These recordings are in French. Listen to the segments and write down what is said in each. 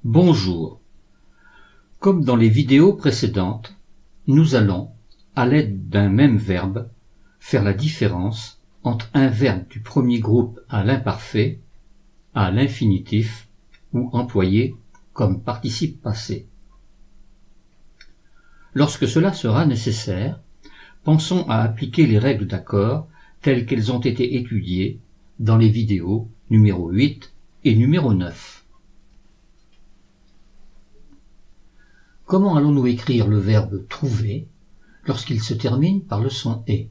Bonjour. Comme dans les vidéos précédentes, nous allons, à l'aide d'un même verbe, faire la différence entre un verbe du premier groupe à l'imparfait, à l'infinitif ou employé comme participe passé. Lorsque cela sera nécessaire, pensons à appliquer les règles d'accord telles qu'elles ont été étudiées dans les vidéos numéro 8 et numéro 9. Comment allons-nous écrire le verbe « trouver » lorsqu'il se termine par le son « et » ?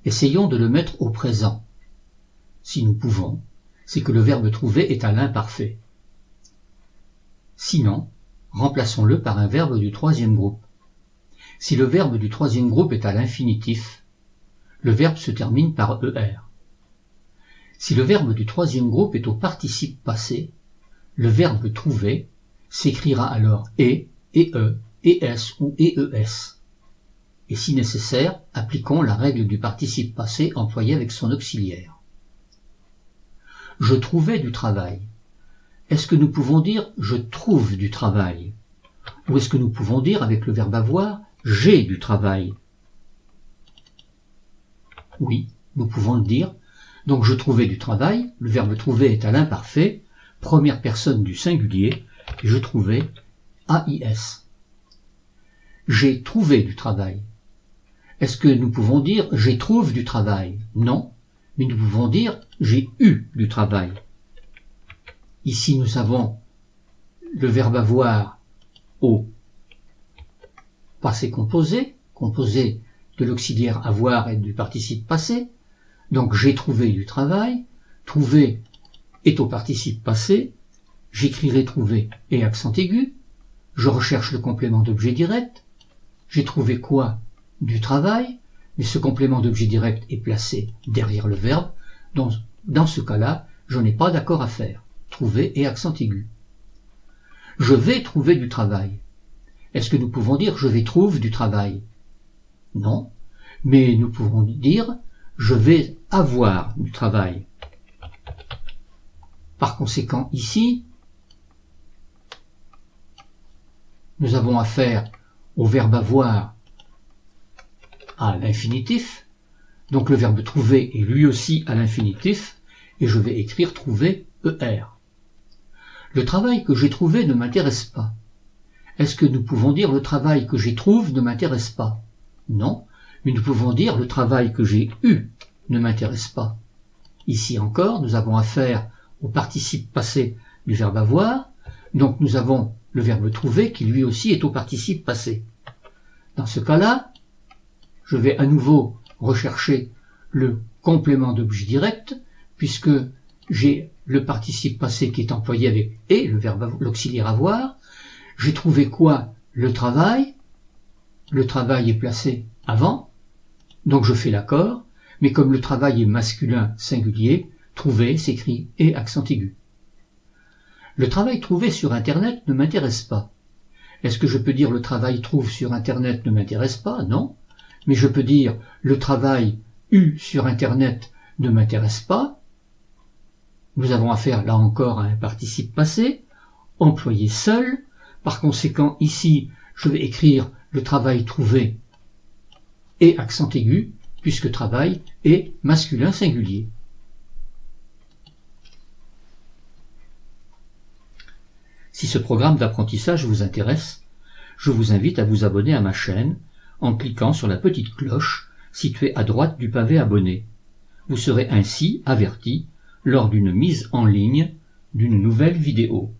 Essayons de le mettre au présent. Si nous pouvons, c'est que le verbe « trouver » est à l'imparfait. Sinon, remplaçons-le par un verbe du troisième groupe. Si le verbe du troisième groupe est à l'infinitif, le verbe se termine par « er ». Si le verbe du troisième groupe est au participe passé, le verbe « trouver » s'écrira alors « e »,« e-e »,« es » ou « ees ». Et si nécessaire, appliquons la règle du participe passé employé avec son auxiliaire. Je trouvais du travail. Est-ce que nous pouvons dire « je trouve du travail » ou est-ce que nous pouvons dire avec le verbe avoir « j'ai du travail » ? Oui, nous pouvons le dire. Donc je trouvais du travail, le verbe trouver est à l'imparfait, première personne du singulier, et je trouvais AIS. J'ai trouvé du travail. Est-ce que nous pouvons dire j'ai trouve du travail ? Non, mais nous pouvons dire j'ai eu du travail. Ici nous avons le verbe avoir au passé composé, composé de l'auxiliaire avoir et du participe passé. Donc j'ai trouvé du travail, trouver est au participe passé, j'écrirai trouver et accent aigu, je recherche le complément d'objet direct, j'ai trouvé quoi ? Du travail, mais ce complément d'objet direct est placé derrière le verbe, donc dans ce cas-là, je n'ai pas d'accord à faire, trouver et accent aigu. Je vais trouver du travail. Est-ce que nous pouvons dire je vais trouver du travail ? Non, mais nous pouvons dire je vais avoir du travail. Par conséquent, ici, nous avons affaire au verbe avoir à l'infinitif, donc le verbe trouver est lui aussi à l'infinitif, et je vais écrire trouver ER. Le travail que j'ai trouvé ne m'intéresse pas. Est-ce que nous pouvons dire le travail que j'y trouve ne m'intéresse pas ? Non, mais nous pouvons dire le travail que j'ai eu ne m'intéresse pas. Ici encore, nous avons affaire au participe passé du verbe avoir, donc nous avons le verbe trouver qui lui aussi est au participe passé. Dans ce cas-là, je vais à nouveau rechercher le complément d'objet direct, puisque j'ai le participe passé qui est employé avec et, le verbe l'auxiliaire avoir. J'ai trouvé quoi ? Le travail. Le travail est placé avant, donc je fais l'accord, mais comme le travail est masculin singulier, trouver s'écrit et accent aigu. Le travail trouvé sur Internet ne m'intéresse pas. Est-ce que je peux dire le travail trouve sur Internet ne m'intéresse pas ? Non. Mais je peux dire le travail eu sur Internet ne m'intéresse pas. Nous avons affaire là encore à un participe passé, employé seul. Par conséquent, ici, je vais écrire le travail trouvé et accent aigu, puisque travail est masculin singulier. Si ce programme d'apprentissage vous intéresse, je vous invite à vous abonner à ma chaîne en cliquant sur la petite cloche située à droite du pavé abonné. Vous serez ainsi averti lors d'une mise en ligne d'une nouvelle vidéo.